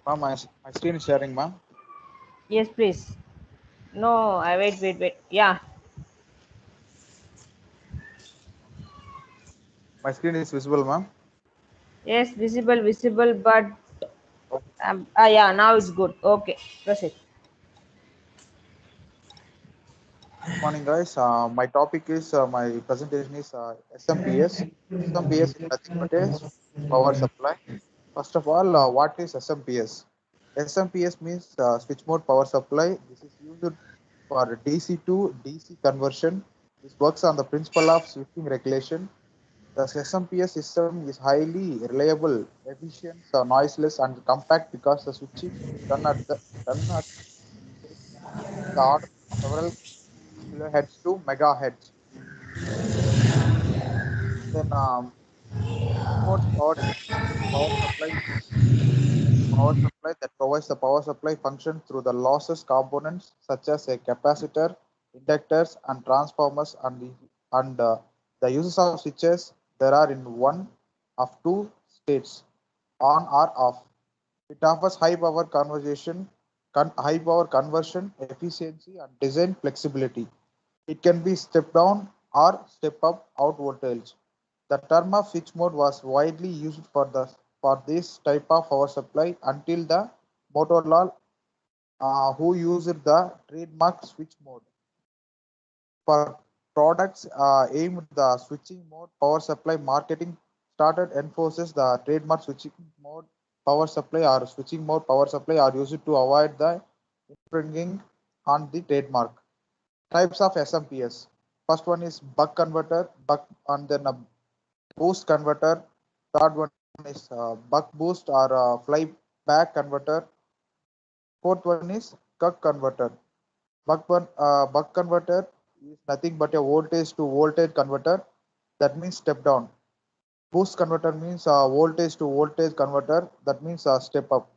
Ma'am, my screen is sharing, ma'am. Yes, please. No, I wait. Yeah, My screen is visible, ma'am. yes, visible, but Okay. yeah, now it's good. Okay, proceed. Good morning, guys. My topic is my presentation is SMPS. SMPS is nothing but a power supply. First of all, what is SMPS? SMPS means switch mode power supply. This is used for DC to DC conversion. This works on the principle of switching regulation. The SMPS system is highly reliable, efficient, noiseless, and compact because the switching is done at frequencies in the order of several kilohertz to megahertz. Then switch modes power power supply that provides the power supply function through the lossless components such as a capacitor, inductors, and transformers, and the uses of switches there are in one of two states, on or off. It offers high power conversion, efficiency, and design flexibility. It can be step down or step up out voltage. The term of switch mode was widely used for this type of power supply until the Motorola, who used the trademark switch mode for products aimed the switching mode power supply marketing started enforces the trademark switching mode power supply or switching mode power supply are used to avoid the infringing on the trademark. Types of SMPS. First one is buck converter, buck, and then a boost converter. Third one is buck boost or flyback converter. Fourth one is cuck converter. Buck converter is nothing but a voltage to voltage converter. That means step down. Boost converter means voltage to voltage converter. That means step up.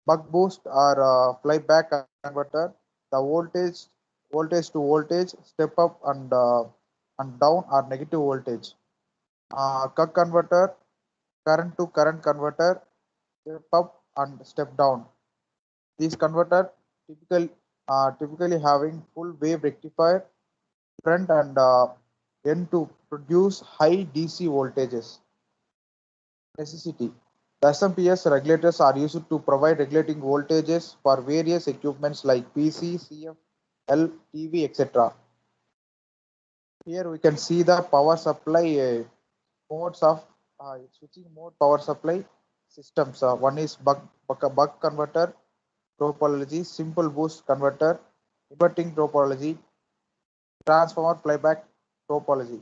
Buck boost or flyback converter. The voltage to voltage, step up and down or negative voltage. Cuck converter, current to current converter, step up and step down. These converter typically having full wave rectifier front and end to produce high DC voltages. Necessity. The SMPS regulators are used to provide regulating voltages for various equipments like PC, CF, TV, etc. Here we can see the power supply modes of switching mode power supply systems. One is buck converter topology, simple boost converter, inverting topology, transformer playback topology.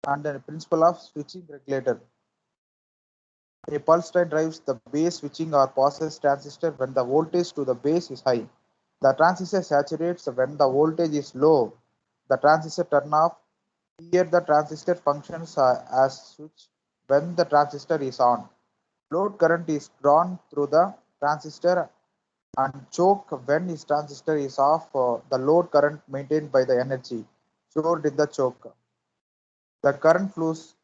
And the principle of switching regulator. A pulse train drives the base switching or passes transistor when the voltage to the base is high. The transistor saturates when the voltage is low. The transistor turn off. Here the transistor functions as switch when the transistor is on. Load current is drawn through the transistor and choke when its transistor is off. The load current maintained by the energy stored in the choke. The current flows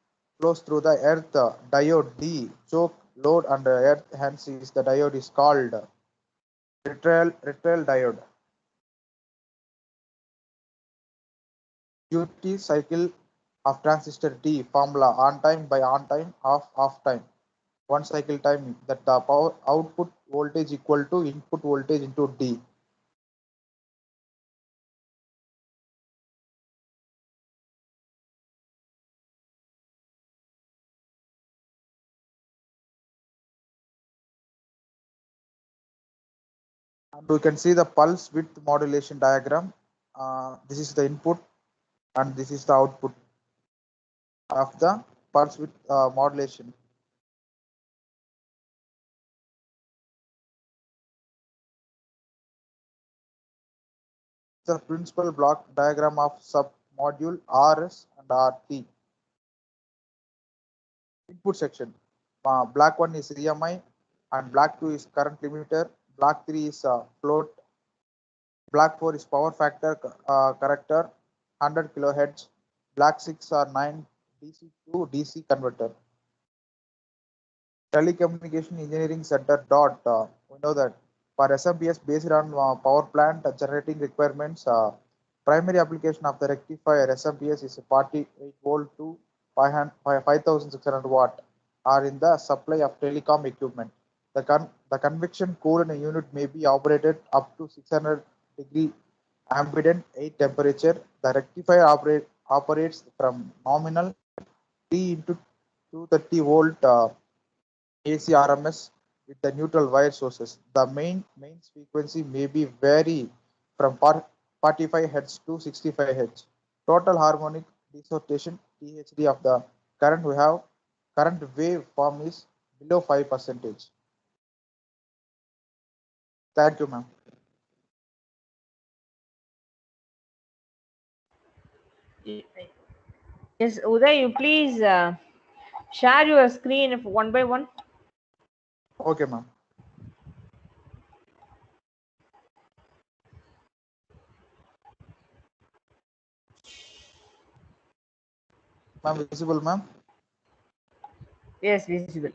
through the earth diode D choke load and earth hence is the diode is called retrial diode. Duty cycle of transistor D formula on time by on time off time. One cycle time that the power output voltage equal to input voltage into D. And we can see the pulse width modulation diagram. This is the input and this is the output of the pulse width modulation. The principal block diagram of submodule RS and RT. Input section. Black 1 is EMI and black 2 is current limiter. Black 3 is float. Black 4 is power factor corrector 100 kilohertz. Black 6 are 9 DC to DC converter. Telecommunication Engineering Center dot. We know that for SMPS based on power plant generating requirements, primary application of the rectifier SMPS is a 48 volt to 5600 watt are in the supply of telecom equipment. The convection cooled unit may be operated up to 600 degree ambient air temperature. The rectifier operates from nominal 3 into 230 volt AC RMS with the neutral wire sources. The mains frequency may be vary from 45 Hz to 65 Hz. Total harmonic distortion THD of the current waveform is below 5%. Thank you, ma'am. Yes, Uday, you please share your screen one by one. Okay, ma'am. Ma'am, visible, ma'am? Yes, visible.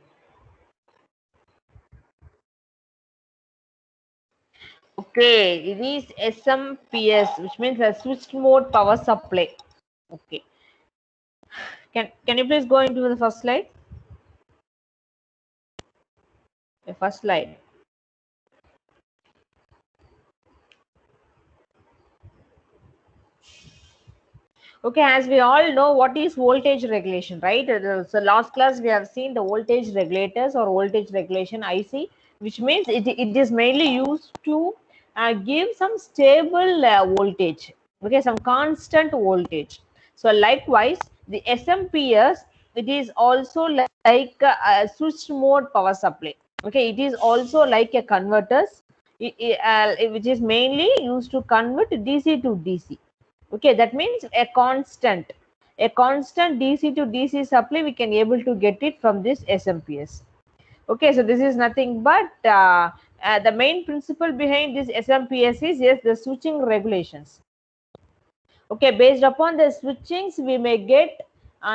Okay, it is SMPS, which means a switched mode power supply. Okay. Can you please go into the first slide? The first slide. Okay, as we all know, what is voltage regulation, right? So last class we have seen the voltage regulators or voltage regulation IC, which means it is mainly used to give some stable voltage, okay, some constant voltage. So likewise, the SMPS, it is also like a switched mode power supply. Okay, it is also like a converters, which is mainly used to convert DC to DC. Okay, that means a constant DC to DC supply we can able to get it from this SMPS. Okay, so this is nothing but the main principle behind this SMPS is, yes, the switching regulations. Okay, based upon the switchings we may get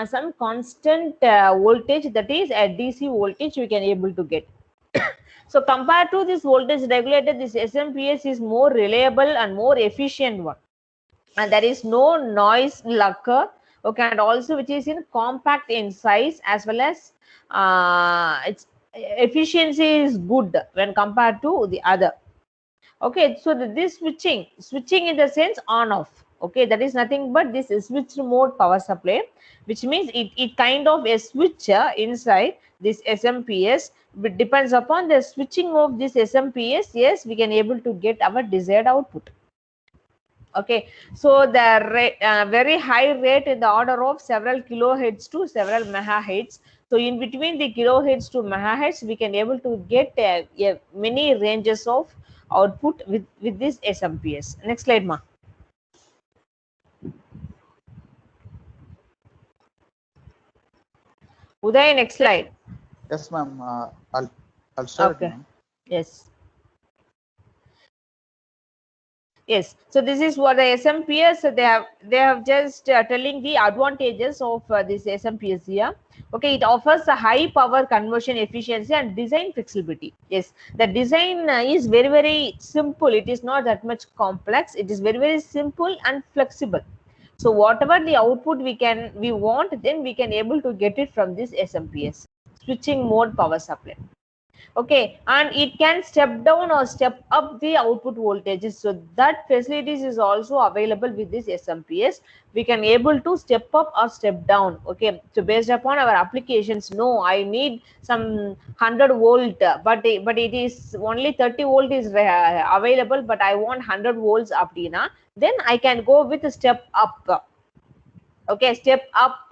some constant voltage, that is a DC voltage we can able to get. So compared to this voltage regulator, this SMPS is more reliable and more efficient one, and there is no noise lacquer. Okay, and also which is in compact in size, as well as its efficiency is good when compared to the other. Okay, so this switching in the sense on off. Okay, that is nothing but this is switch mode power supply, which means it kind of a switcher inside this SMPS. It depends upon the switching of this SMPS, yes, we can able to get our desired output. Okay, so the very high rate in the order of several kilohertz to several megahertz. So in between the kilohertz to megahertz, we can able to get many ranges of output with this SMPS. Next slide, ma. Uday, next slide. Yes, ma'am. I'll share it, Okay. ma'am. Yes. Yes, so this is what the SMPS, they have just telling the advantages of this SMPS here. Okay, it offers a high power conversion efficiency and design flexibility. Yes, the design is very simple. It is not that much complex. It is very simple and flexible. So whatever the output we want, then we can able to get it from this SMPS switching mode power supply. Okay, and it can step down or step up the output voltages, so that facilities is also available with this SMPS. We can able to step up or step down. Okay, so based upon our applications, no, I need some 100 volt, but it is only 30 volt is available, but I want 100 volts aptina, then I can go with a step up. Okay, step up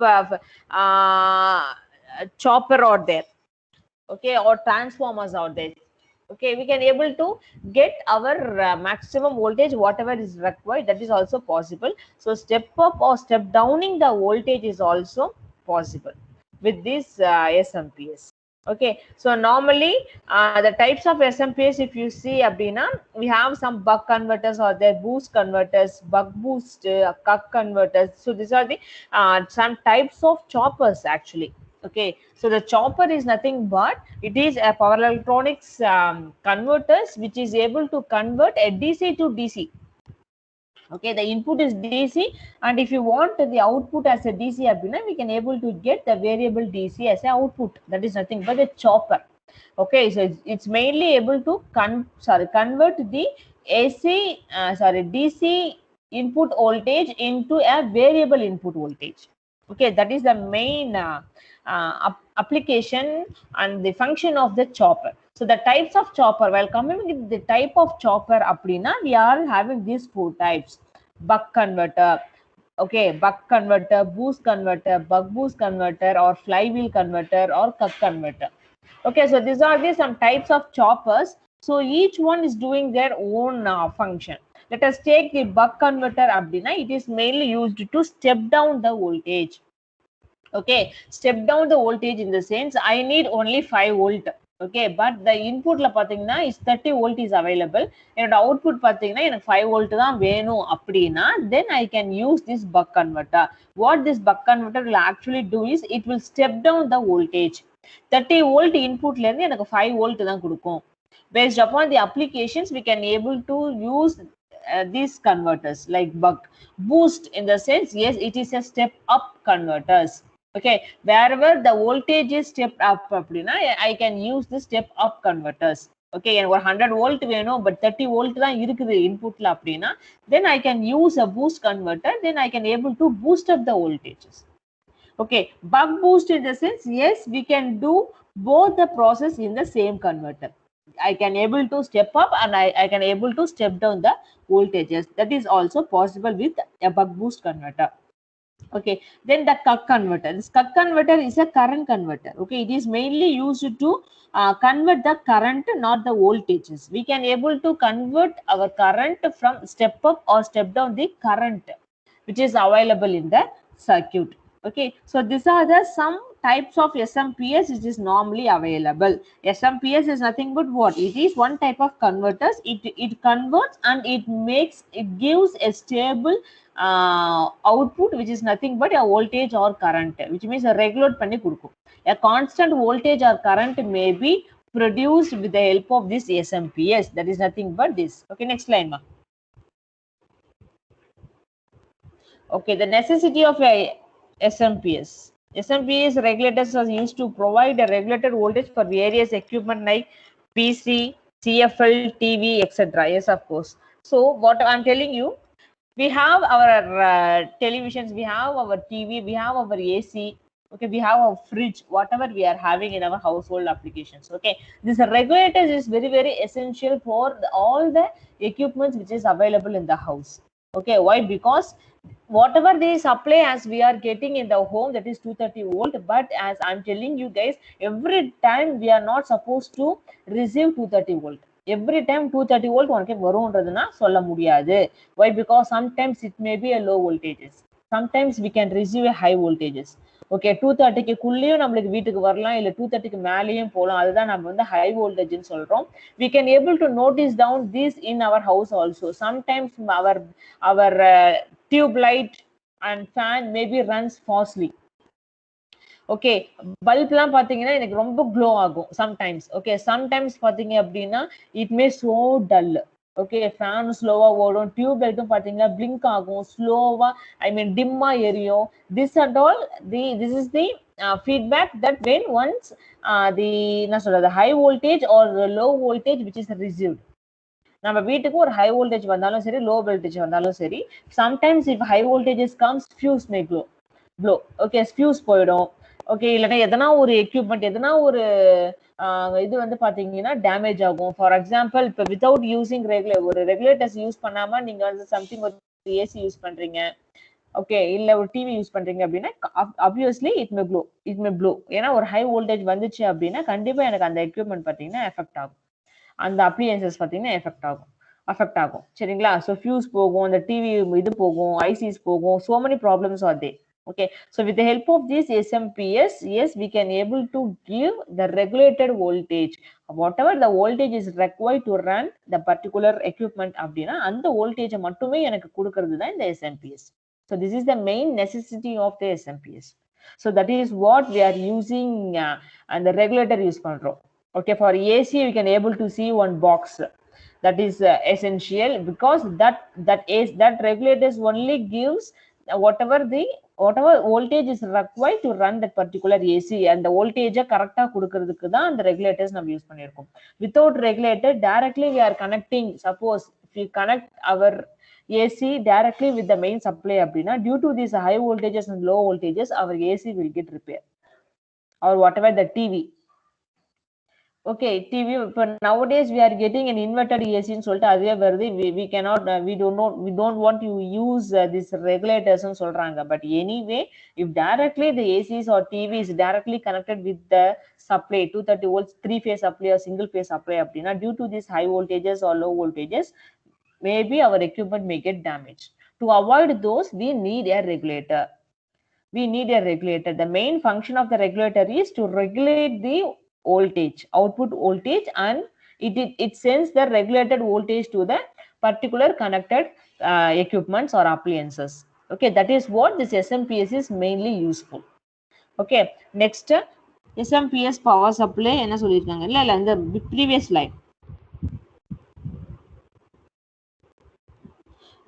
chopper out there. Okay, or transformers out there. Okay, we can able to get our maximum voltage whatever is required, that is also possible. So step up or step downing the voltage is also possible with this SMPS. Okay, so normally the types of SMPS, if you see abdina, we have some buck converters or their boost converters, buck boost, cuck converters. So these are the some types of choppers actually. Okay, so the chopper is nothing but it is a power electronics converters which is able to convert a DC to DC. Okay, the input is DC, and if you want the output as a DC abina, we can able to get the variable DC as a output. That is nothing but a chopper. Okay, so it's mainly able to convert the AC DC input voltage into a variable input voltage. Okay, that is the main application and the function of the chopper. So the types of chopper, while coming with the type of chopper aprina, we are having these four types: buck converter, okay, buck converter, boost converter, buck boost converter, or flywheel converter, or cuck converter. Okay, so these are the some types of choppers. So each one is doing their own function. Let us take the buck converter abdina. It is mainly used to step down the voltage. Okay, step down the voltage in the sense I need only 5 volt. Okay, but the input la pathina is 30 volt is available, and output pathina எனக்கு 5 volt தான் வேணும் அப்படினா, then I can use this buck converter. What this buck converter will actually do is it will step down the voltage. 30 volt input ல இருந்து எனக்கு 5 volt தான் கொடுக்கும். Based upon the applications, we can able to use these converters like buck boost. In the sense, yes, it is a step up converters. Okay, wherever the voltage is stepped up அப்படினா, I can use the step up converters. Okay, எனக்கு ஒரு 100 volt வேணும், but 30 volt தான் இருக்குது inputல அப்படினா, then I can use a boost converter, then I can able to boost up the voltages. Okay, buck boost in the sense, yes, we can do both the process in the same converter. I can able to step up and I can able to step down the voltages. That is also possible with a buck boost converter. Okay, then the cuck converter. This cuck converter is a current converter. Okay, it is mainly used to convert the current, not the voltages. We can able to convert our current from step up or step down the current which is available in the circuit. Okay, so these are the some types of SMPS which is normally available. SMPS is nothing but what? It is one type of converters. It converts and it gives a stable output which is nothing but a voltage or current, which means a regulate panni kudukum. A constant voltage or current may be produced with the help of this SMPS. That is nothing but this. Okay, next line ma. Okay, the necessity of a SMPS. SMPS regulators are used to provide a regulated voltage for various equipment like PC, CFL, TV, etc. Yes, of course. So what I'm telling you, we have our televisions, we have our TV, we have our AC. Okay, we have our fridge, whatever we are having in our household applications. Okay, this regulators is very essential for all the equipments which is available in the house. Okay, why? Because whatever they supply as we are getting in the home, that is 230 volt, but as I'm telling you guys, every time we are not supposed to receive 230 volt. Every time 230 volt உனக்கு வரும்ன்றதுனா சொல்ல முடியாது. Why? Because sometimes it may be a low voltages, sometimes we can receive a high voltages. Okay, 230 குள்ளேயும் நம்மளுக்கு வீட்டுக்கு வரலாம், இல்ல 230 மேலேயும் போலாம். அதுதான் நம்ம வந்து high voltage ன்னு சொல்றோம். We can able to notice down this in our house also. Sometimes our tube light and fan maybe runs fastly. Okay, பல்ப்லாம் பாத்தீங்கன்னா எனக்கு ரொம்ப க்ளோ ஆகும் sometimes. Okay, sometimes பாத்தீங்க அப்படின்னா it may so dull. Okay, fan ஸ்லோவா ஓடும், tube லைட்டும் பாத்தீங்கன்னா blink ஆகும், ஸ்லோவா I mean டிம்மா எரியும். This and all this is the feedback that when once the என்ன சொல்றது high voltage or low voltage which is received. நம்ம வீட்டுக்கு ஒரு ஹை வோல்டேஜ் வந்தாலும் சரி, லோ வோல்டேஜ் வந்தாலும் சரி, sometimes if high voltages comes fuse may blow. Okay, fuse போயிடும். ஓகே, இல்லைன்னா எதனா ஒரு எக்யூப்மெண்ட், எதனா ஒரு இது வந்து பாத்தீங்கன்னா டேமேஜ் ஆகும். ஃபார் எக்ஸாம்பிள், இப்போ வித்தவுட் யூசிங் ஒரு ரெகுலேட்டர்ஸ் யூஸ் பண்ணாம நீங்க வந்து சம்திங் ஒரு ஏசி யூஸ் பண்றீங்க, ஓகே, இல்ல ஒரு டிவி யூஸ் பண்றீங்க அப்படின்னா ஆப்வியஸ்லி இட் மே ப்ளோ. ஏன்னா ஒரு ஹை வோல்டேஜ் வந்துச்சு அப்படின்னா கண்டிப்பா எனக்கு அந்த எக்யூப்மெண்ட் பாத்தீங்கன்னா எஃபெக்ட் ஆகும், அந்த அப்ளையன்சஸ் பாத்தீங்கன்னா அஃபெக்ட் ஆகும். சரிங்களா? ஸோ ஃபியூஸ் போகும், அந்த டிவி இது போகும், ஐசிஸ் போகும், so many problems are they. Okay, so with the help of this SMPS, yes, we can able to give the regulated voltage. Whatever the voltage is required to run the particular equipment அப்படின்னா அந்த voltage மட்டுமே எனக்கு கொடுக்கிறது தான் இந்த SMPS. So this is the main necessity of the SMPS. So that is what we are using and the regulator use பண்றோம். Okay, for AC we can able to see one box. That is essential because that regulators only gives whatever voltage is required to run that particular AC and the voltage correctா கொடுக்கிறதுக்கு தான் அந்த regulators நம்ம use பண்ணிருக்கோம். Without regulator directly we are connecting, suppose if we connect our AC directly with the main supply அப்படின்னா due to these high voltages and low voltages our AC will get repair or whatever the TV. Okay, TV for nowadays we are getting an inverted AC ன்னு சொல்லிட்டு அதுவே வருது. We cannot we don't want to use this regulators ன்னு சொல்றாங்க. But anyway, if directly the ACs or TV is directly connected with the supply 230 volts 3-phase supply or single phase supply அப்படின்னா due to these high voltages or low voltages maybe our equipment may get damaged. To avoid those we need a regulator. The main function of the regulator is to regulate the voltage, output voltage, and it sends the regulated voltage to the particular connected equipments or appliances. Okay, that is what this SMPS is mainly useful. Okay, next SMPS power supply என்ன சொல்லிருக்காங்க இல்ல இந்த previous line.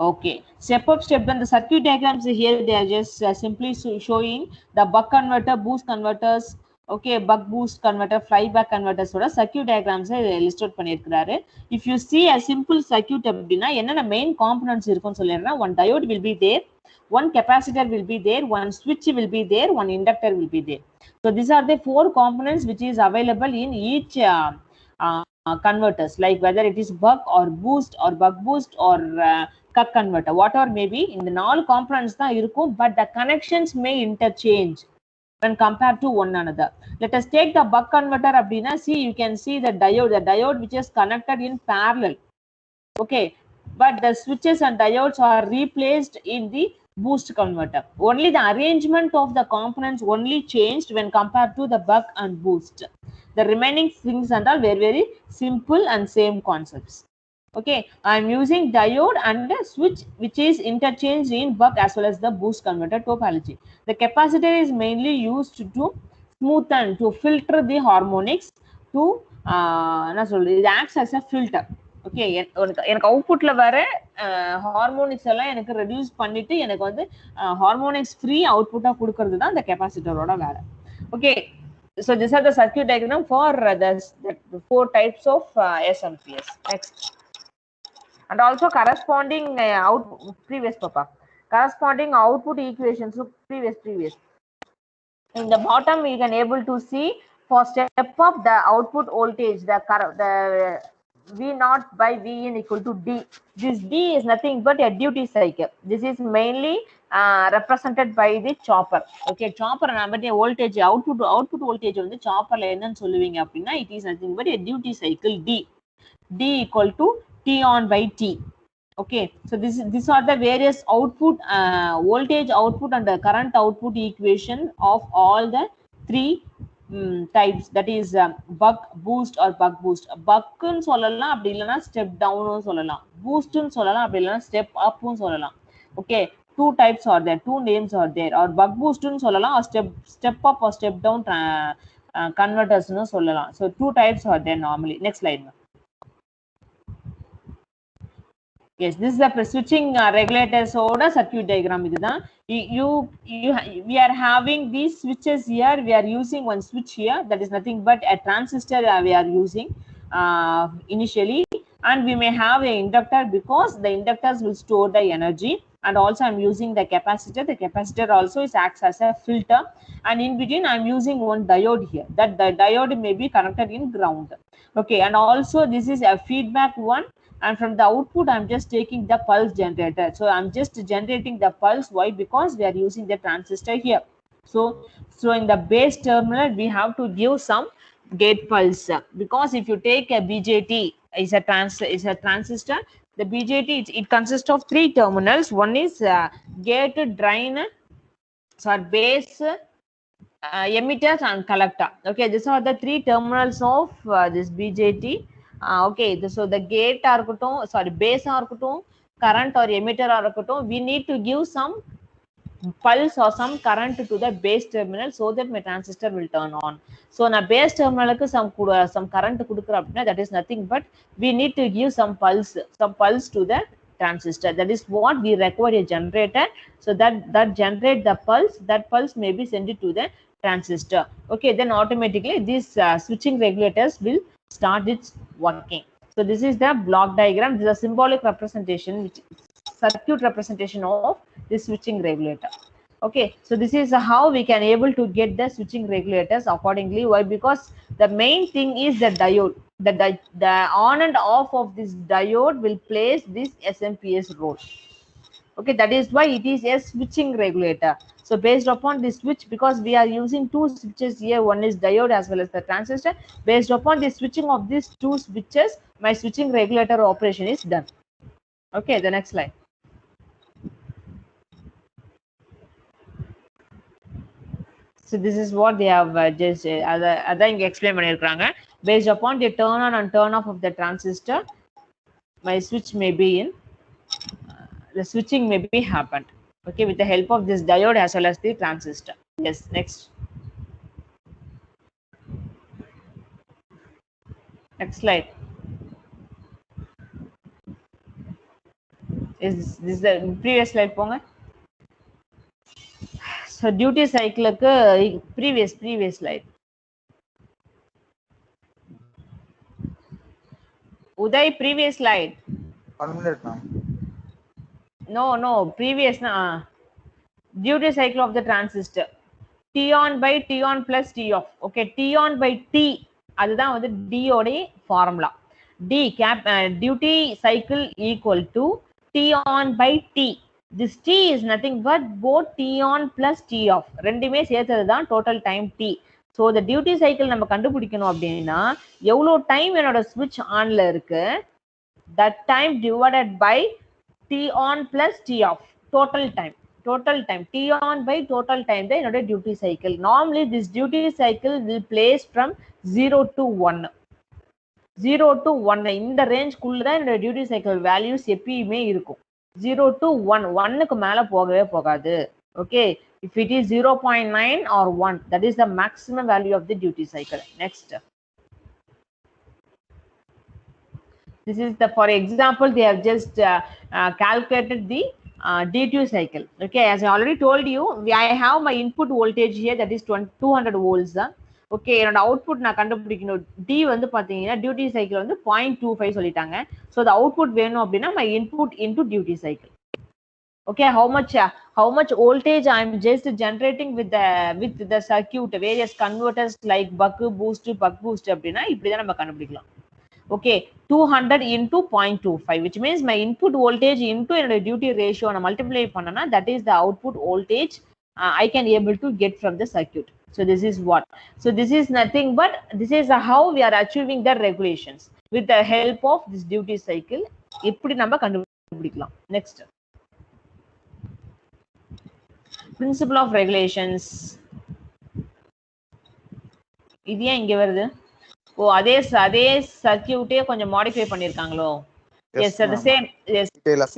Okay, step up, step down. The circuit diagrams here they are just simply showing the buck converter, boost converters. Okay, buck boost converter, flyback converters oda circuit diagrams list out பண்ணிருக்காரு. If you see a simple circuit அப்படினா என்னென்ன main components இருக்கும்னு சொல்லிறேன். One diode will be there, one capacitor will be there, one switch will be there, one inductor will be there. So these are the four components which is available in each converters, like whether it is buck or boost or buck boost or cuck converter, whatever may be, in the 4 components தான் இருக்கும், but the connections may interchange when compared to one another. Let us take the buck converter அப்படினா see you can see the diode which is connected in parallel. Okay, but the switches and diodes are replaced in the boost converter. Only the arrangement of the components only changed when compared to the buck and boost. The remaining things and all were very simple and same concepts. Okay, I am using diode and a switch which is interchanged in buck as well as the boost converter topology. The capacitor is mainly used to smoothen, to filter the harmonics, to it acts as a filter. Okay, எனக்கு அவுட்புட்ல வர harmonics எல்லாம் எனக்கு reduce பண்ணிட்டு எனக்கு வந்து harmonics free அவுட்புட்டா கொடுக்கிறது தான் இந்த கெபாசிட்டரோட வேலை. Okay, so these are the circuit diagram for the 4 types of SMPS. Next, and also corresponding corresponding output equations to previous. In the bottom you can able to see for step up the output voltage, the V0 by Vin equal to D. This D is nothing but a duty cycle. This is mainly represented by the chopper. Okay, chopper நம்ம voltage output voltage வந்து chopperல என்னன்னு சொல்லுவீங்க அப்படின்னா it is nothing but a duty cycle D equal to T on by T. Okay, so these are the various output voltage output and the current output equation of all the 3 types, that is buck, boost or buck boost. Buck ன்னு சொல்லலாம், அப்படி இல்லனா step down ன்னு சொல்லலாம். Boost ன்னு சொல்லலாம், அப்படி இல்லனா step up ன்னு சொல்லலாம். Okay, 2 types are there, 2 names are there. Or buck boost ன்னு சொல்லலாம், or step up or step down converters ன்னு சொல்லலாம். So 2 types are there normally. Next slide. Yes, this is the switching regulators order circuit diagram. We are having these switches here. We are using one switch here. That is nothing but a transistor we are using initially, and we may have an inductor because the inductors will store the energy. And also I'm using the capacitor. The capacitor also acts as a filter, and in between I'm using one diode here. That the diode may be connected in ground. Okay, and also this is a feedback one. And from the output I'm just taking the pulse generator. So I'm just generating the pulse. Why? Because we are using the transistor here. So in the base terminal we have to give some gate pulse, because if you take a BJT is a transistor, the BJT it consists of 3 terminals. One is gate, drain, sorry, base, emitters and collector. Okay, these are the three terminals of this BJT. Okay, so the gate or sorry, base or current or emitter or we need to give some pulse or some current to the base terminal so that my transistor will turn on. So na base terminal some current kudukra appadina, that is nothing but we need to give some pulse to the transistor. That is what we require a generator, so that generate the pulse. That pulse may be sent to the transistor. Okay, then automatically these switching regulators will start its working. So this is the block diagram. This is a symbolic representation, which circuit representation of the switching regulator. Okay, so this is how we can able to get the switching regulators accordingly. Why? Because the main thing is the diode. The on and off of this diode will place this SMPS role. Okay, that is why it is a switching regulator. So based upon this switch, because we are using two switches here, one is diode as well as the transistor, based upon the switching of these two switches, my switching regulator operation is done. Okay, the next slide. So this is what they have just அதான் இங்க explain பண்ணிருக்காங்க. Based upon the turn on and turn off of the transistor, my switch may be in, the switching may be happened. Okay, with the help of this diode as well as the transistor. Yes, next. Next slide. Is this the previous slide ponga? So duty cycle previous slide. Uday, previous slide. 1 minute, ma'am. No, previous na. Duty cycle of the transistor. T on by T on plus T off. Okay, T on by T. அதுதான் வந்து D ஓட formula. D duty cycle equal to T on by T. This T is nothing but both T on plus T off. ரெண்டுமே சேர்த்தது தான் total time T. So the duty cycle நம்ம கண்டுபிடிக்கணும் அப்படின்னா எவ்வளோ டைம் என்னோட switch ஆன்ல இருக்கு, that time divided by T on plus T off, total time T on by total time தான் என்னோட duty cycle. Normally this duty cycle will place from 0 to 1. 0 to 1 இந்த ரேஞ்ச் குள்ள தான் என்னோட டியூட்டி சைக்கிள் வேல்யூஸ் எப்பயுமே இருக்கும். 0 to 1, 1க்கு மேல போகவே போகாது. Okay, if it is 0.9 or 1, that is the maximum value of the duty cycle. Next. This is the, for example, they have just calculated the duty cycle. Okay, as I already told you, I have my input voltage here, that is 200 volts. Okay, என்னோட output நான் கண்டுபிடிக்கணும். D வந்து பாத்தீங்கன்னா duty cycle வந்து 0.25 சொல்லிட்டாங்க. So the output வேணும் அப்படின்னா my input into duty cycle. Okay, how much voltage I am just generating with the circuit, various converters like buck boost அப்படின்னா இப்படிதான் நம்ம கண்டுபிடிக்கலாம். Okay, 200 into 0.25, which means my input voltage into என்னோட duty ratio நான் multiply பண்ணனா, that is the output voltage I can able to get from the circuit. So this is what. So this is nothing but this is how we are achieving the regulations with the help of this duty cycle. இப்படி நம்ம கண்டுபிடிக்கலாம். Next. Principle of regulations. இது ஏன் இங்க வருது? ஓ, அதே சர்க்யூட்டே கொஞ்சம் modify பண்ணிருக்காங்களோ? Yes, sir, the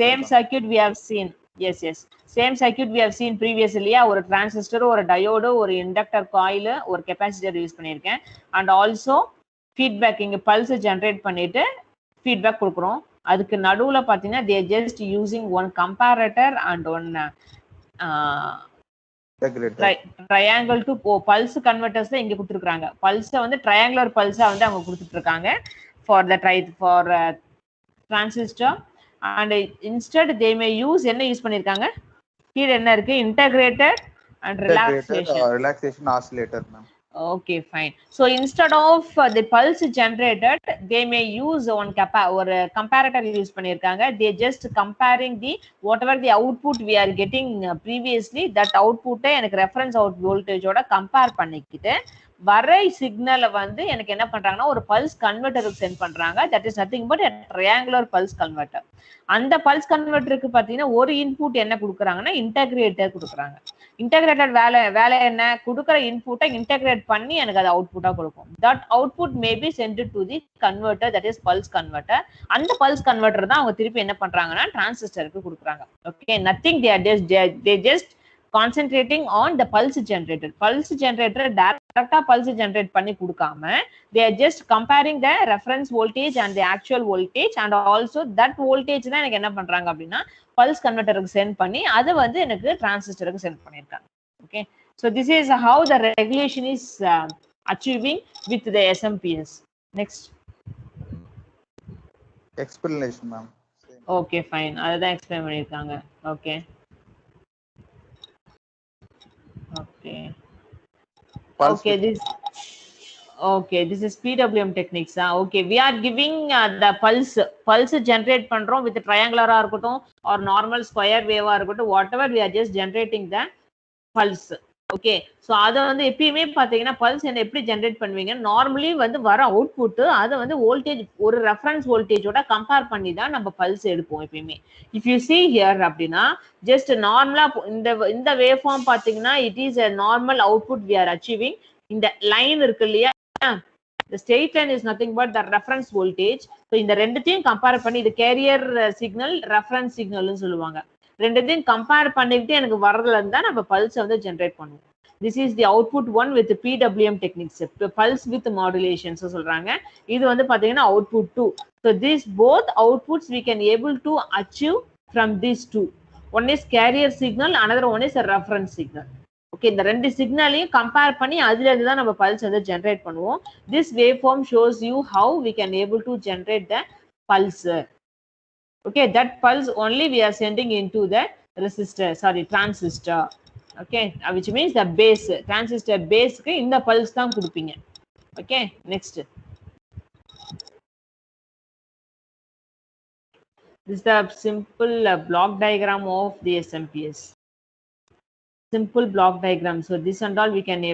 same circuit we have seen. Yes, same circuit we have seen previously. ஒரு டிரான்சிஸ்டர், ஒரு டயோடு, ஒரு இண்டக்டர் காயில், ஒரு கெப்பாசிட்டர் யூஸ் பண்ணியிருக்கேன். அண்ட் ஆல்சோ ஃபீட்பேக், இங்கே பல்ஸ் ஜென்ரேட் பண்ணிட்டு ஃபீட்பேக் கொடுக்குறோம். அதுக்கு நடுவில் பார்த்தீங்கன்னா they just using one comparator and one triangle to pulse converters தான் இங்கே கொடுத்துருக்காங்க. பல்ஸை வந்து ட்ரையாங்குலர் பல்ஸாக வந்து அவங்க கொடுத்துட்டு இருக்காங்க for transistor. And instead they may use என்ன யூஸ் பண்ணிருக்காங்க, கீழ என்ன இருக்கு, integrated and relaxation oscillator, ma'am. Okay, fine. So instead of the pulse generated, they may use one comparator use பண்ணிருக்காங்க. They just comparing the whatever the output we are getting previously, that output எனக்கு reference out voltage ஓட compare பண்ணிக்கிட்டு வர சிக்னலை வந்து எனக்கு என்ன பண்றாங்கன்னா ஒரு பல்ஸ் கன்வெர்ட்டருக்கு சென்ட் பண்றாங்க. That is nothing but triangular pulse converter. அந்த பல்ஸ் கன்வெர்ட்டருக்கு பாத்தீங்கன்னா ஒரு இன்புட் என்ன கொடுக்குறாங்கன்னா இன்டகிரேட்டர் கொடுக்குறாங்க. இன்டகிரேட்டட் வேலை என்ன, கொடுக்குற இன்புட்டை இன்டகிரேட் பண்ணி எனக்கு அது அவுட்புட்டா கொடுக்கும். That output may be sent to the converter, that is pulse converter. அந்த பல்ஸ் கன்வெர்ட்டர் தான் அவங்க திருப்பி என்ன பண்றாங்கன்னா டிரான்சிஸ்டருக்கு கொடுக்குறாங்க. Okay, nothing, they just concentrating on the pulse generator. Pulse generator directா pulse generate பண்ணி கொடுக்காம they are just comparing the reference voltage and the actual voltage, and also that voltage தான் எனக்கு என்ன பண்றாங்க அப்படின்னா pulse converterக்கு சென்ட் பண்ணி அது வந்து எனக்கு டிரான்சிஸ்டருக்கு சென்ட் பண்ணிருக்காங்க. Okay, so this is how the regulation is achieving with the SMPS. Next explanation ma'am. Okay, fine, அதுதான் எக்ஸ்பிளைன் பண்ணிருக்காங்க. Okay, okay, Pulse okay, this is PWM techniques. Okay, we are giving the pulse generate பண்றோம் with triangular இருக்கட்டும் or normal square wave இருக்கட்டும், whatever, we are just generating the pulse. Okay, so அதை வந்து எப்பயுமே பார்த்தீங்கன்னா pulse என்ன எப்படி generate பண்ணுவீங்க, நார்மலி வந்து வர அவுட்புட் அதை வந்து வோல்டேஜ் ஒரு ரெஃபரன்ஸ் வோல்டேஜோட கம்பேர் பண்ணி தான் நம்ம பல்ஸ் எடுப்போம் எப்பயுமே. இஃப் யூ சி ஹியர் அப்படின்னா ஜஸ்ட் நார்மலா இந்த வேவ் ஃபார்ம் பார்த்தீங்கன்னா it is a normal output we are achieving. இந்த லைன் இருக்கு இல்லையா, the straight line is nothing but the reference voltage. So இந்த ரெண்டுத்தையும் கம்பேர் பண்ணி இது கேரியர் சிக்னல் ரெஃபரன்ஸ் சிக்னல்னு சொல்லுவாங்க. ரெண்டுத்தையும் கம்பேர் பண்ணிக்கிட்டு எனக்கு வர்றதுல இருந்தா நம்ம பல்ஸ் வந்து ஜென்ரேட் பண்ணுவோம். This is the output one with PWM techniques, pulse width modulations சொல்றாங்க. இது வந்து பாத்தீங்கன்னா output 2. So this both outputs we can able to achieve from these two. One is carrier signal, another one is a reference signal. Okay, இந்த ரெண்டு சிக்னலையும் compare பண்ணி அதுல இருந்து தான் நம்ம பல்ஸ் வந்து ஜென்ரேட் பண்ணுவோம். This wave form shows you how we can able to generate the pulse. Okay, that pulse only we are sending into the transistor. Okay, which means the base, transistor base க்கு இந்த pulse தான் கொடுப்பீங்க. Okay, next, this is the simple block diagram of the SMPS. Simple block diagram. So this and all we can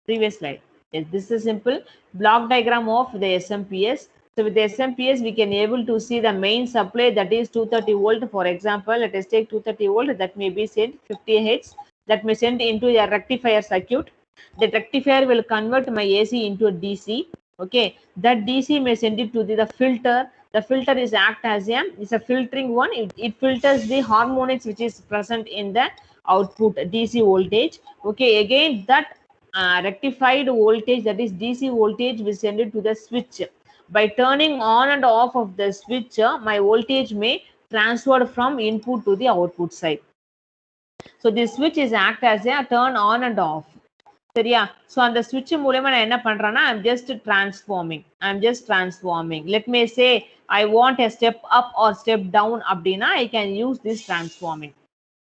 previous slide. Yes, this is a simple block diagram of the SMPS. So with the SMPS, we can able to see the main supply, that is 230 volt. For example, let us take 230 volt that may be sent 50 hertz, that may send into a rectifier circuit. The rectifier will convert my AC into a DC. Okay, that DC may send it to the filter. The filter is act as is a filtering one. It filters the harmonics which is present in the output DC voltage. Okay, again that rectified voltage, that is DC voltage, will send it to the switch. By turning on and off of the switch, my voltage may transfer from input to the output side. So this switch is act as a turn on and off. சரியா? So அந்த ஸ்விட்ச் மூலமா நான் என்ன பண்றேன்னா I'm just transforming. Let me say I want a step up or step down அப்படின்னா I can use this transforming.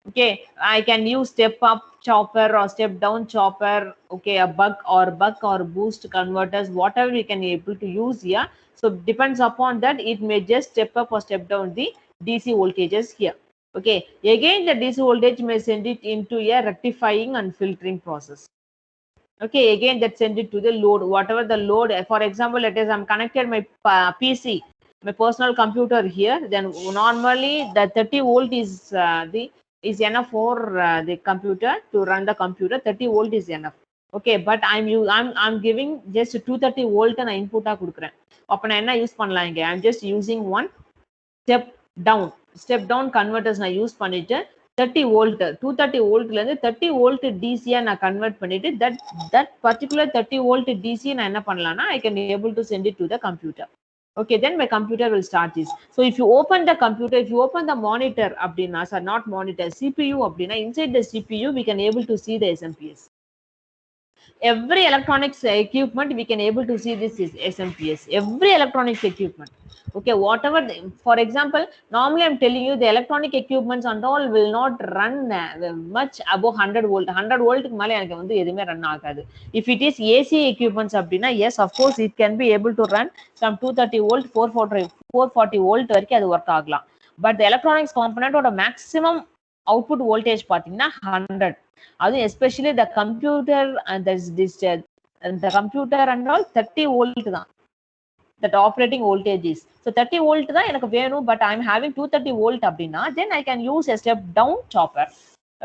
Okay, I can use step up chopper or step down chopper. Okay, a buck or boost converters, whatever we can able to use here. So depends upon that, it may just step up or step down the DC voltages here. Okay, again the DC voltage may send it into a rectifying and filtering process. Okay, again that send it to the load, whatever the load. For example, let us I'm connected my PC, my personal computer here, then normally the 30 volt is enough for the computer to run the computer. 30 volt is enough. Okay, but I'm giving just 230 volt and input ah kudukuren. அப்ப நான் என்ன use பண்ணலாம் இங்க, I'm just using one step down converters நான் use பண்ணிட்டு 30 volt 230 voltல இருந்து 30 volt DC நான் convert பண்ணிட்டு that particular 30 volt DC நான் என்ன பண்ணலாம்னா I can able to send it to the computer. Okay, then my computer will start this. So if you open the computer, if you open the monitor அப்படின்னா, sorry, not monitor, CPU அப்படின்னா, inside the CPU we can able to see the SMPS. Every electronics equipment we can able to see this is SMPS. Every electronics equipment. Okay, whatever, for example, normally I'm telling you the electronic equipments and all will not run much above 100 volt. 100 volt மேல எனக்கு வந்து எதுமே run ஆகாது. If it is AC equipments அப்படின்னா, yes, of course it can be able to run from 230 volt 440 volt வரைக்கும் அது work ஆகலாம். But the electronics component ஓட maximum output voltage பாத்தீங்கன்னா 100. அது especially the computer and the computer and all 30 volt தான். that operating voltage is. So 30 volt தான் எனக்கு வேணும், but I'm having 230 volt அப்படின்னா, then I can use a step down chopper.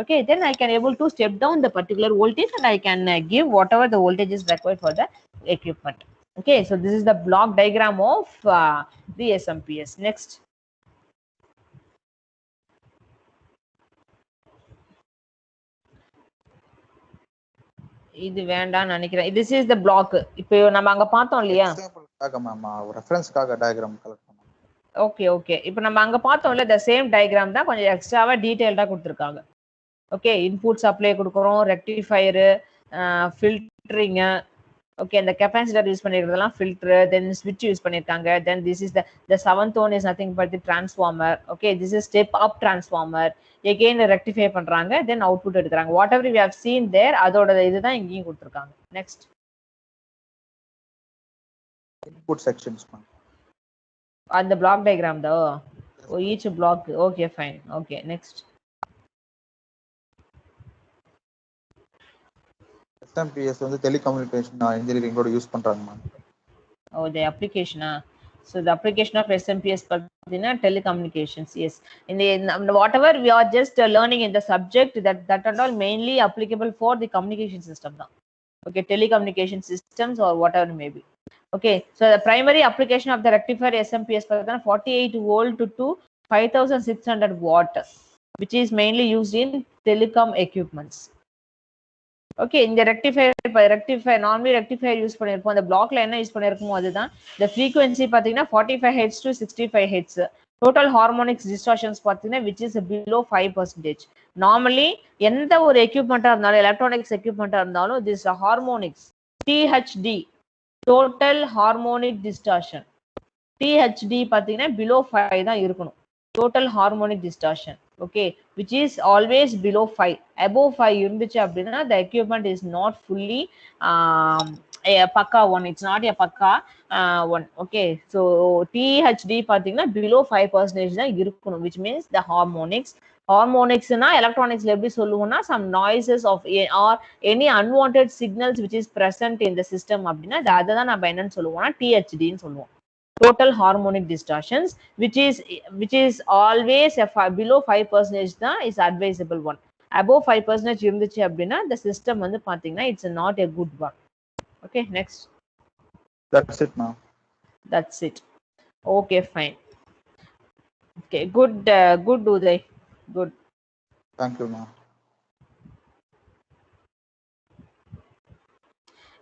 Okay, then I can able to step down the particular voltage and I can give whatever the voltage is required for the equipment. Okay, so this is the block diagram of the SMPS. Next. இது வேண்டாம் நினைக்கிறேன். This is the block. இப்போ நம்ம அங்க பார்த்தோம் இல்லையா? எக்ஸாம்பிளுக்காக ma'am ரெஃபரன்ஸ்க்காக diagram collect பண்ணோம். Okay okay. இப்போ நம்ம அங்க பார்த்தோம்ல, the same diagram தான் கொஞ்சம் எக்ஸ்ட்ராவா டீடைல்டா கொடுத்திருக்காங்க. ஓகே, இன்புட் சப்ளை கொடுக்குறோம், ரெக்டிஃபையர், ஃபில்டரிங். ஓகே, இந்த கெப்பாசிட்டர் யூஸ் பண்ணிருக்கிறதெல்லாம் ஃபில்டர், தென் ஸ்விட்ச் யூஸ் பண்ணிருக்காங்க. Then this is the seventh one is nothing but the transformer. Okay, this is step up transformer. Again rectify பண்றாங்க, then output எடுக்கறாங்க. Whatever we have seen there, அதோட இதுதான் இங்கேயும் கொடுத்திருக்காங்க. Next. Input sections ma'am. And the block diagram though. Oh, each block. Okay, fine. Okay, next. SMPS வந்து telecommunication engineering ஓட use பண்றாங்க ma'am. Oh, the application. So the application of SMPS பார்த்தீங்கன்னா telecommunications. Yes. In whatever we are just learning in the subject, that and all mainly applicable for the communication system தான். Okay, telecommunication systems or whatever may be. Okay, so the primary application of the rectifier SMPS பார்த்தீங்கன்னா 48 volt to 5600 watt, which is mainly used in telecom equipments. Okay, இந்த rectifier normally rectifier use பண்ணியிருப்போம். அந்த பிளாக்ல என்ன use பண்ணியிருக்கோமோ அதுதான். இந்த frequency பார்த்தீங்கன்னா 45 hertz to 65 hertz. Total harmonics distortions பார்த்தீங்கன்னா விச் இஸ் பிலோ 5%. நார்மலி எந்த ஒரு எக்யூப்மெண்ட்டாக இருந்தாலும், எலக்ட்ரானிக்ஸ் எக்யூப்மெண்ட்டாக இருந்தாலும், this harmonics THD, total harmonic distortion, THD பார்த்தீங்கன்னா பிலோ 5 தான் இருக்கணும். Total harmonic distortion. Okay, which is always below 5. Above 5 இருந்துச்சு அப்படின்னா the equipment is not fully a pakka one. It's not a pakka one. Okay, so THD பார்த்தீங்கன்னா below 5% தான் இருக்கணும், which means the harmonicsனா electronicsல எப்படி சொல்லுவோம்னா some noises of or any unwanted signals which is present in the system அப்படின்னா அதை தான் நம்ம என்னன்னு சொல்லுவோம்னா THDன்னு சொல்லுவோம். Total harmonic distortions, which is always below 5% தான் is advisable one. Above 5% இருந்துச்சு அப்படின்னா the system வந்து பாத்தீங்கன்னா it's not a good one. Okay, next. That's it now. That's it. Okay, fine. Okay, good Uday. Good. Thank you ma'am.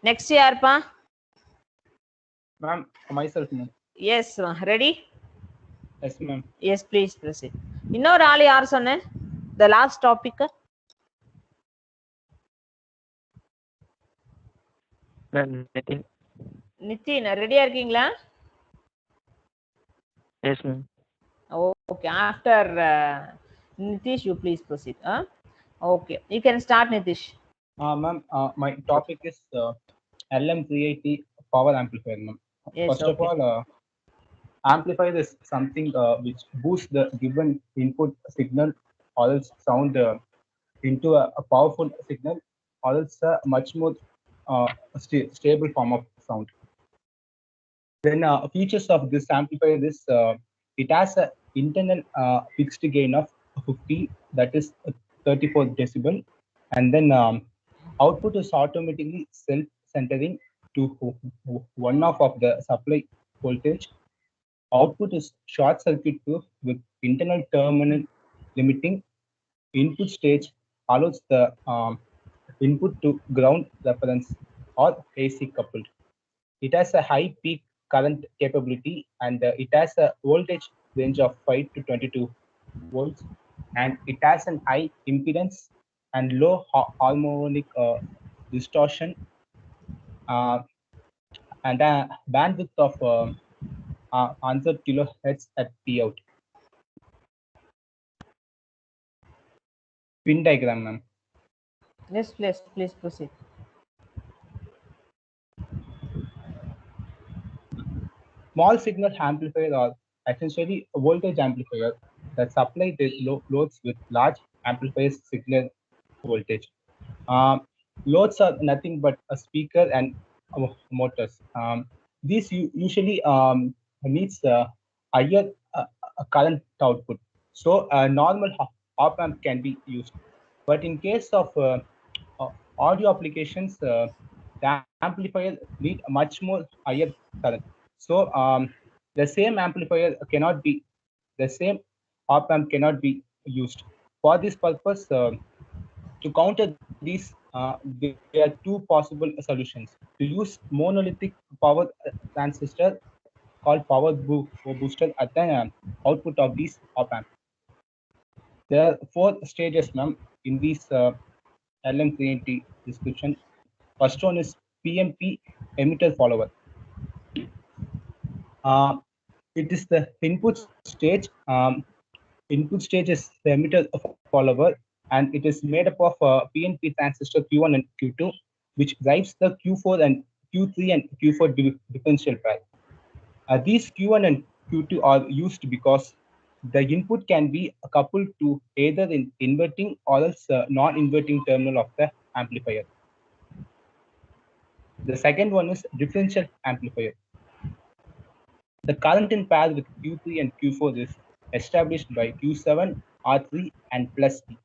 Next யார்ப்பா? Ma'am, myself ma'am. Yes, ready? Yes ma'am. Yes, please proceed. இன்னொரு ஆள் யார் சொன்ன? The last topic. Ma'am, Nitin. Nitin, ரெடியா இருக்கீங்களா? Yes ma'am. Okay, after Nitish, you please proceed. Okay, you can start, Nitish. Ma'am, my topic is LM380 power amplifier ma'am. Yes, First of all, amplifier is something which boosts the given input signal or else sound into a powerful signal or else a much more stable form of sound. Then features of this amplifier is it has an internal fixed gain of 50, that is 34 decibel, and then output is automatically self-centering to one off of the supply voltage. Output is short circuit proof with internal terminal limiting. Input stage allows the input to ground reference or AC coupled. It has a high peak current capability and it has a voltage range of 5 to 22 volts, and it has an high impedance and low harmonic distortion and a bandwidth of 100 kilohertz at Pout. Pin diagram, ma'am. Yes, please proceed. Small signal amplifier are essentially a voltage amplifier that supply the loads with large amplifier signal voltage. Loads are nothing but a speaker and motors. These usually needs higher current output. So a normal op amp can be used. But in case of audio applications, the amplifier need much more higher current. So the same amplifier cannot be, the same op amp cannot be used. For this purpose, to counter these, there are two possible solutions. To use monolithic power transistor called booster at the output of these op amp. There are four stages, ma'am, in this LM390 description. First one is PMP emitter follower. Uh, it is the input stage. Input stage is the emitter follower, and it is made up of PNP transistor Q1 and Q2, which drives the Q4 and Q3 and Q4 differential pair. These Q1 and Q2 are used because the input can be coupled to either in inverting or else non-inverting terminal of the amplifier. The second one is differential amplifier. The current in pair with Q3 and Q4 is established by Q7, R3, and plus B.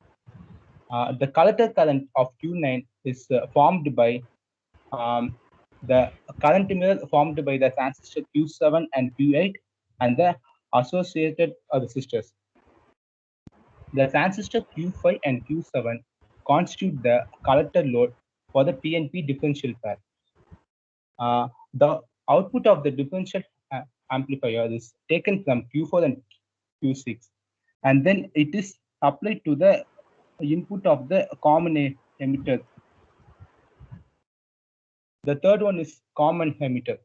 The collector current of Q9 is formed by the current mirror formed by the transistor Q7 and Q8 and the associated resistors. The transistor Q5 and Q7 constitute the collector load for the PNP differential pair. The output of the differential amplifier is taken from Q4 and Q6, and then it is applied to the input of the common emitter. The third one is common emitter.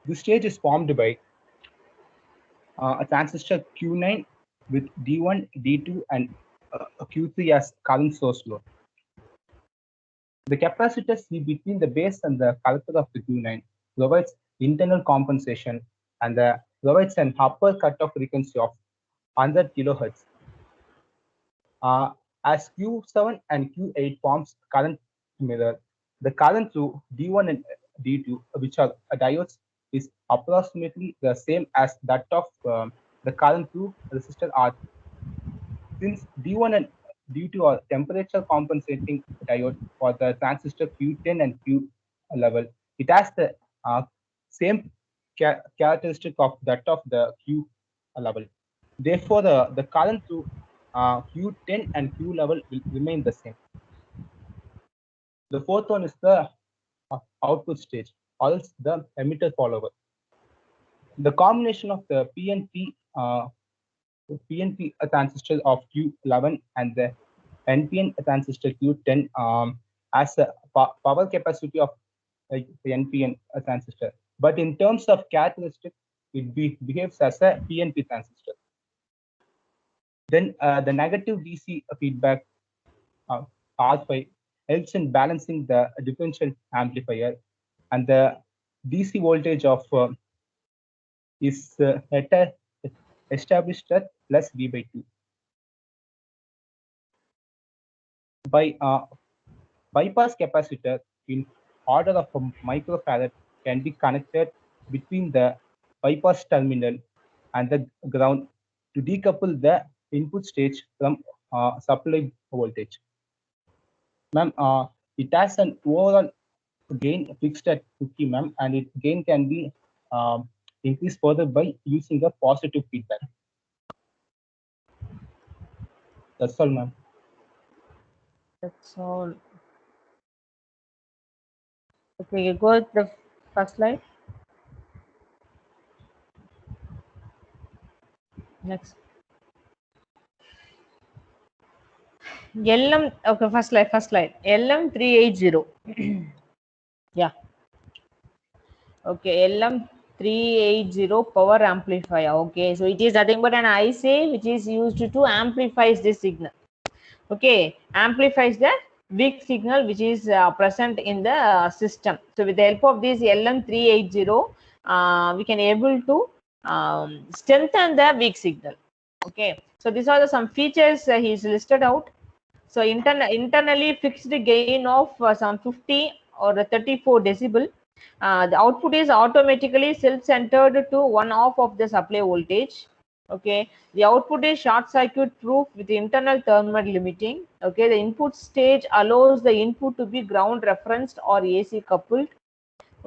This stage is formed by a transistor Q9 with D1, D2, and Q3 as current source load. The capacitor C between the base and the collector of the Q9 provides internal compensation and provides an upper cutoff frequency of 100 kHz. As Q7 and Q8 forms current mirror, the current through D1 and D2, which are diodes, is approximately the same as that of the current through resistor R. Since D1 and D2 are temperature compensating diode for the transistor Q10 and Q level, it has the same characteristic of that of the Q level. Therefore, the current through Q10 and Q level will remain the same. The fourth one is the output stage, or else the emitter follower. The combination of the PNP transistor of Q11 and the NPN transistor Q10 as a power capacity of the NPN transistor. But in terms of characteristics, it behaves as a PNP transistor. Then the negative DC feedback R5 helps in balancing the differential amplifier, and the DC voltage of is established at plus V/2. By bypass capacitor in order of a microfarad can be connected between the bypass terminal and the ground to decouple the input stage from supply voltage. Ma'am, it has an overall gain fixed at 50, ma'am, and its gain can be increased further by using a positive feedback. That's all, ma'am. That's all. Okay, you go with the first slide. Next. LM, okay, first slide. LM380. Yeah. Okay, LM380 power amplifier. Okay, so it is nothing but an IC which is used to amplify this signal. Okay, amplifies the weak signal which is present in the system. So with the help of this LM380, we can able to strengthen the weak signal. Okay, so these are some features he's listed out. So internally fixed gain of some 50 or 34 decibel, The output is automatically self-centered to one off of the supply voltage. Okay, the output is short circuit proof with internal terminal limiting. Okay, the input stage allows the input to be ground referenced or AC coupled.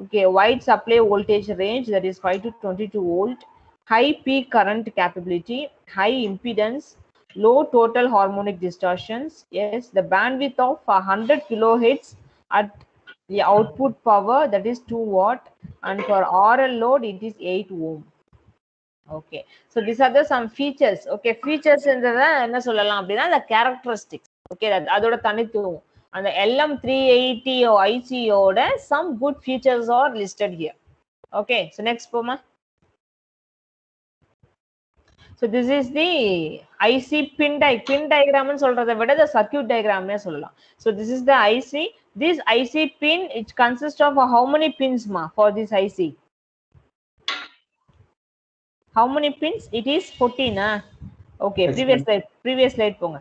Okay, wide supply voltage range, that is 5 to 22 volt, high peak current capability, high impedance, low total harmonic distortions. Yes, the bandwidth of 100 kilohertz at the output power, that is 2 watt, and for RL load it is 8 ohm. Okay, so these are the some features. Okay, features என்ன சொல்லலாம் அப்படின்னா the characteristics. Okay, அதோட தனித்துவம். And the LM380 IC ஓட some good features are listed here. Okay, so next Poma. So this is the IC pin diagram னு சொல்றதை விட the circuit diagram னே சொல்லலாம். So this is the IC. This IC pin, it consists of how many pins ma for this IC? How many pins? It is 14. Okay, Yes, previous slide ponga.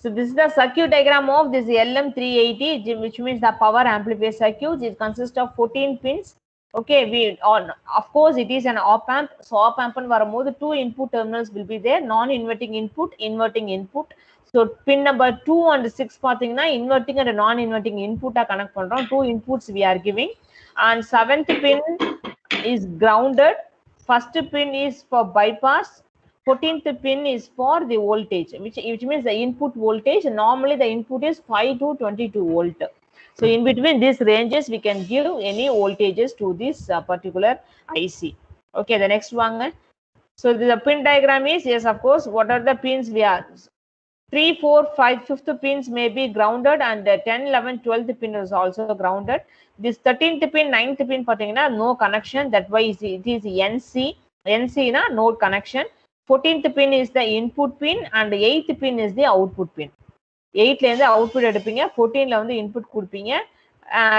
So this is the circuit diagram of this LM380, which means the power amplifier circuit. It consists of 14 pins. Okay, of course it is an op amp. So op amp and varumbodhu two input terminals will be there, non-inverting input, inverting input. So pin number 2 and 6 pathina inverting and non-inverting input connect pandrom. Two inputs we are giving, and 7th pin is grounded. First pin is for bypass. 14th pin is for the voltage, which means the input voltage. Normally the input is 5 to 22 volt. So in between these ranges we can give any voltages to this particular IC. Okay, the next one. So the pin diagram is, yes, of course, what are the pins we are 3, 4, 5, 5th pins may be grounded, and 10, 11, 12th pin is also grounded. This 13th pin, 9th pin pathina no connection, that why it is NC na no connection. 14th pin is the input pin and 8th pin is the output pin. 8 ல இருந்து output எடுப்பீங்க, 14 ல வந்து input கொடுப்பீங்க,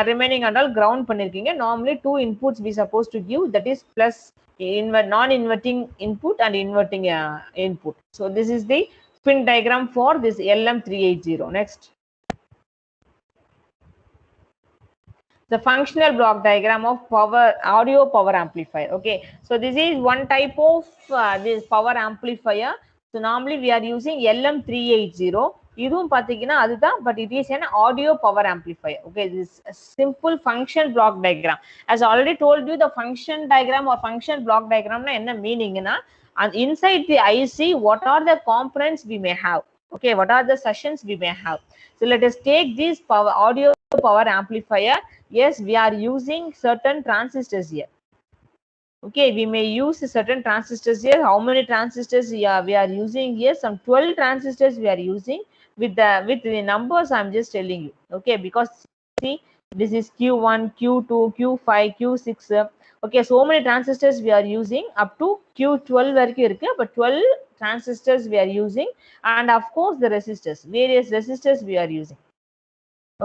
remaining and all ground பண்ணிருக்கீங்க. Normally two inputs we supposed to give, that is plus non-inverting input and inverting input. So this is the pin diagram for this LM380. Next, the functional block diagram of audio power amplifier. Okay, so this is one type of this power amplifier. So normally we are using LM380. இதுவும் பாத்தீங்கன்னா அதுதான், but it is an audio power amplifier. Okay, this is a simple function block diagram. As I already told you, the function diagram or function block diagram na enna meaning na, and inside the IC what are the components we may have. Okay, what are the sessions we may have. So let us take this audio power amplifier. Yes, we are using certain transistors here. Okay, we may use certain transistors here. How many transistors we are using here? Some 12 transistors we are using. With the numbers I'm just telling you. Okay, because see, this is Q1, Q2, Q5, Q6. Okay, so many transistors we are using up to Q12 varaiku irukku, but 12 transistors we are using, and of course the resistors, various resistors we are using.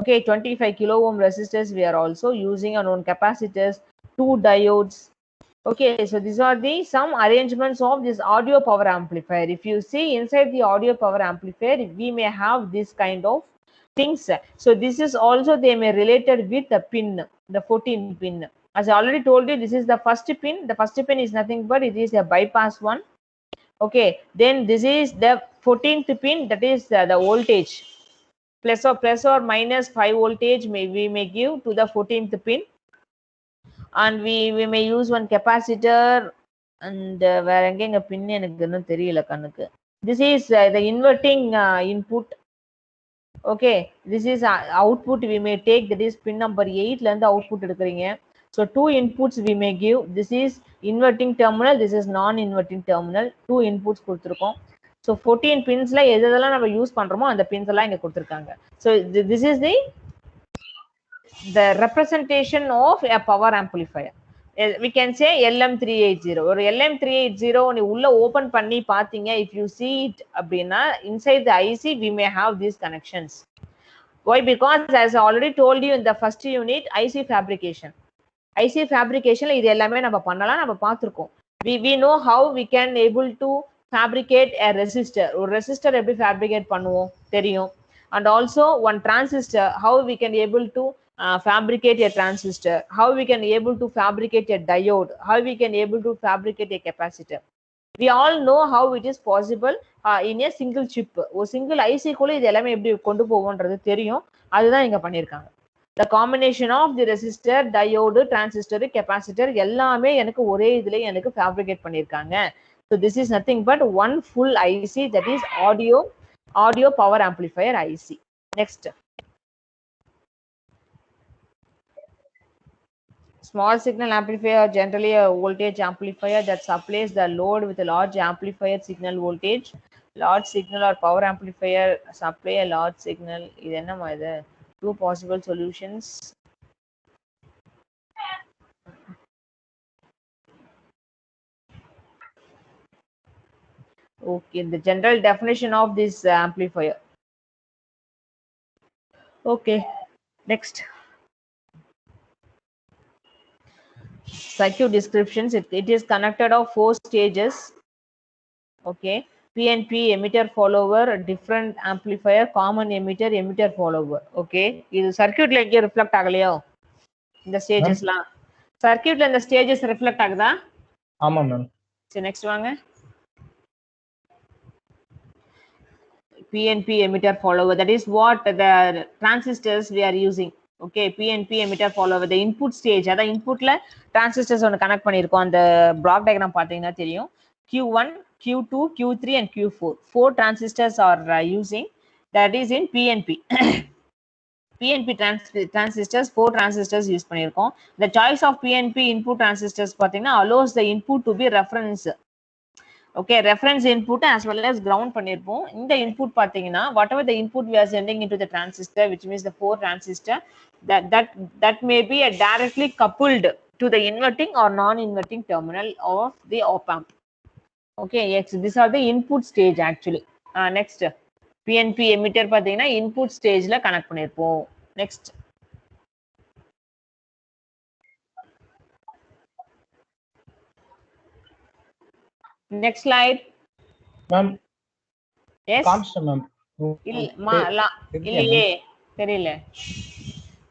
Okay, 25 kilo ohm resistors we are also using, and on capacitors, 2 diodes. Okay, so these are the some arrangements of this audio power amplifier. If you see inside the audio power amplifier, we may have this kind of things. So this is also they may related with the pin, the 14 pin. As I already told you, this is the first pin. The first pin is nothing but it is a bypass one. Okay, then this is the 14th pin, that is the voltage. Plus or minus 5 voltage we may give to the 14th pin. And we may use one capacitor, and வேற எங்கங்க பின் எனக்கு இன்னும் தெரியல கண்ணுக்கு. This is the inverting input. Okay, this is output we may take, that is pin number 8 ல இருந்து output எடுக்கறீங்க. So two inputs we may give. This is inverting terminal, this is non-inverting terminal. Two inputs கொடுத்திருக்கோம். So 14 pinsல எதெல்லாம் நம்ம use பண்றோமோ அந்த pins எல்லாம் இங்க கொடுத்திருக்காங்க. So this is the representation of a power amplifier. We can say LM380. ஒரு LM380 நீ உள்ள ஓபன் பண்ணி பாத்தீங்க, if you see it அப்படின்னா inside the IC we may have these connections. Why? Because as I already told you in the first unit, IC fabrication இது எல்லாமே நம்ம பண்ணலாம், நம்ம பார்த்திருக்கோம். we know how we can able to fabricate a resistor. ஒரு resistor எப்படி fabricate பண்ணுவோம் தெரியும். And also one transistor, how we can able to fabricate a transistor, how we can able to fabricate a diode, how we can able to fabricate a capacitor. We all know how it is possible in a single chip. ஒரு single IC குள்ள இது எல்லாமே எப்படி கொண்டு போவோன்றது தெரியும். அதுதான் இங்க பண்ணிருக்காங்க. The combination of the resistor, diode, transistor, capacitor எல்லாமே எனக்கு ஒரே இதுல எனக்கு fabricate பண்ணிருக்காங்க. So this is nothing but one full IC, that is audio power amplifier IC. Next. Small signal amplifier are generally a voltage amplifier that supplies the load with a large amplifier signal voltage. Large signal or power amplifier supply a large signal. இது என்னமா இது? Two possible solutions. Okay, the general definition of this amplifier. Okay, next. Circuit descriptions. It is connected of 4 stages. Okay, PNP, emitter follower, different amplifier, common emitter, emitter follower. Okay, இது சர்க்யூட்ல எங்க reflect ஆகலையோ இந்த ஸ்டேஜஸ்லாம்? சர்க்யூட்ல இந்த stages reflect ஆகுதா? ஆமா ma'am. சரி, next வாங்க. PNP emitter follower, that is what the transistors we are using. Okay, PNP emitter follower, the input stage, அத இன்புட்ல transistors ஒன்னு கனெக்ட் பண்ணிருக்கோம். அந்த பிளாக் டயகிராம் பாத்தீங்கன்னா தெரியும். Q1, Q2, Q3 and Q4. 4 transistors are using, that is in PNP. PNP transistors, 4 transistors use பண்ணிருக்கோம். The choice of PNP input transistors பாத்தீங்கன்னா allows the input to be reference. Okay, reference input as well as ground பண்ணிருப்போம். இந்த input பாத்தீங்கன்னா whatever the input we are sending into the transistor, which means the 4 transistor, that may be directly coupled to the inverting or non-inverting terminal of the op amp. Okay, yes, these are the input stage actually. Next, PNP emitter பாத்தீங்கன்னா input stageல connect பண்ணிருப்போம். Next. Next slide. Ma'am. Yes. Consta ma'am. இல்லையே தெரியல.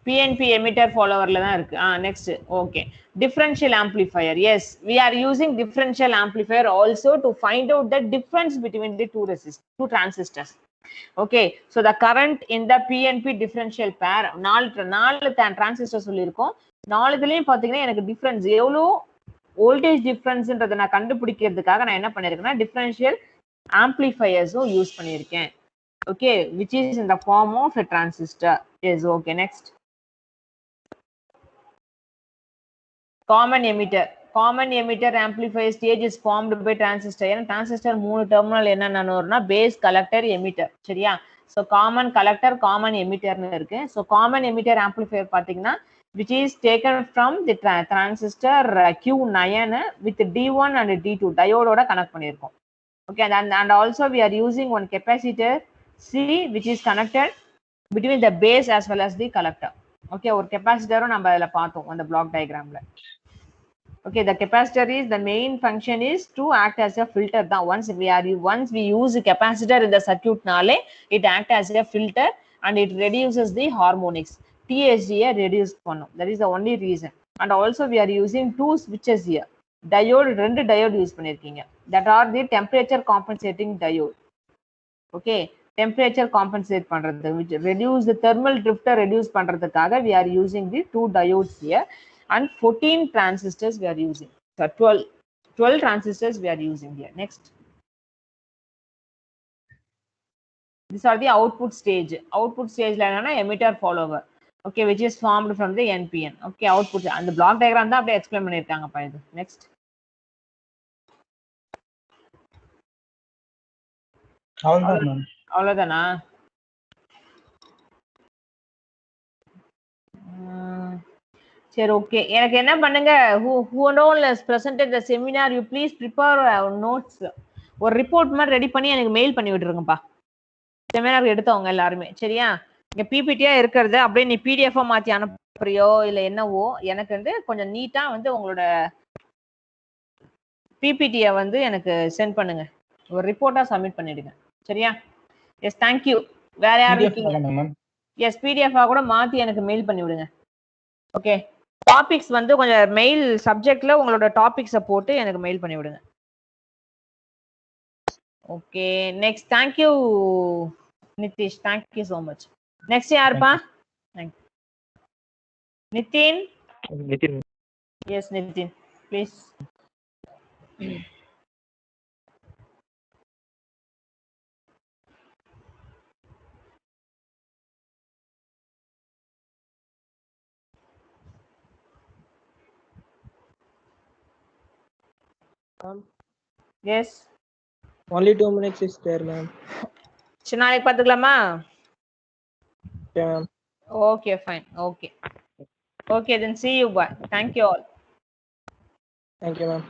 PNP emitter followerல தான் இருக்கு. Next. Okay. Differential amplifier. Yes, we are using differential amplifier also to find out the difference between the two transistors. Okay, so the current in the PNP differential pair, நாலு transistor சொல்லிருக்கோம். நாலுதுலயும் பாத்தீங்கன்னா எனக்கு difference எவ்வளோ voltage டிஃபரன்ஸ்ன்றதை நான் கண்டுபிடிக்கிறதுக்காக நான் என்ன பண்ணிருக்கேன்னா differential ஆம்பிளிஃபையர்ஸும் use பண்ணியிருக்கேன். Okay, which is in the form of a transistor. Yes, okay, next. Common emitter amplifier stage is formed by transistor. ஏன்னா transistor 3 terminal என்னென்ன வரும்னா பேஸ், கலெக்டர், எமிட்டர். சரியா? ஸோ காமன் கலெக்டர், காமன் எமிட்டர்னு இருக்கு. So common emitter amplifier பார்த்தீங்கன்னா which is taken from the transistor Q9 with D1 and D2 diode connect பண்ணிருக்கோம். Okay, and also we are using one capacitor C which is connected between the base as well as the collector. Okay, ஒரு கெபாசிட்டரும் நம்ம அதில் பார்த்தோம் அந்த black டயக்ராம்ல. Okay, the capacitor is the main function is to act as a filter. Once we use a capacitor in the circuit nale, it act as a filter and it reduces the harmonics. THD reduce பண்ணும். That is the only reason. And also we are using 2 switches here. Diode, 2 diode use பண்ணிருக்கீங்க. That are the temperature compensating diode. Okay, temperature compensate பண்றது, which reduce the thermal drifter reduce பண்றதுக்காக we are using the 2 diodes here. And 14 transistors we are using. So 12 transistors we are using here. Next. These are the output stage. Output stage la enna emitter follower. Okay, which is formed from the NPN. Okay, output and the block diagram da apdi explain பண்ணிருக்காங்க பா இது. Next. அவ்வளவுதானா? சரி, okay. எனக்கு என்ன பண்ணுங்க, who all has presented the seminar, you please prepare notes. ஒரு report மாதிரி ரெடி பண்ணி எனக்கு மெயில் பண்ணி விட்டுருங்கப்பா, செமினார் எடுத்தவங்க எல்லாருமே. சரியா? இங்க பிபிடியா இருக்கிறது அப்படியே நீ பிடிஎஃப் மாத்தி அனுப்புறியோ இல்ல என்னவோ, எனக்கு வந்து கொஞ்சம் நீட்டா வந்து உங்களோட பிபிடியை வந்து எனக்கு சென்ட் பண்ணுங்க, ஒரு ரிப்போர்ட்டா சப்மிட் பண்ணிடுங்க. சரியா? Yes, thank you. வேற யாரும் இருக்கீங்க? எஸ் பிடிஎஃப் கூட மாத்தி எனக்கு மெயில் பண்ணி விடுங்க. ஓகே, டாபிக்ஸ் வந்து கொஞ்சம் மெயில் சப்ஜெக்ட்ல உங்களோட டாபிக்ஸை போட்டு எனக்கு மெயில் பண்ணி விடுங்க. Okay, next thank you Nitish, thank you so much. Next யாருப்பா? Nitin. Nitin. Yes Nitin, please. Yes. Only 2 minutes is there, ma'am. சரி, நாளைக்கு பார்த்துக்கலாமா? Yeah, ma'am. Okay, fine. Okay. Okay, then see you. Bye. Thank you all. Thank you, ma'am.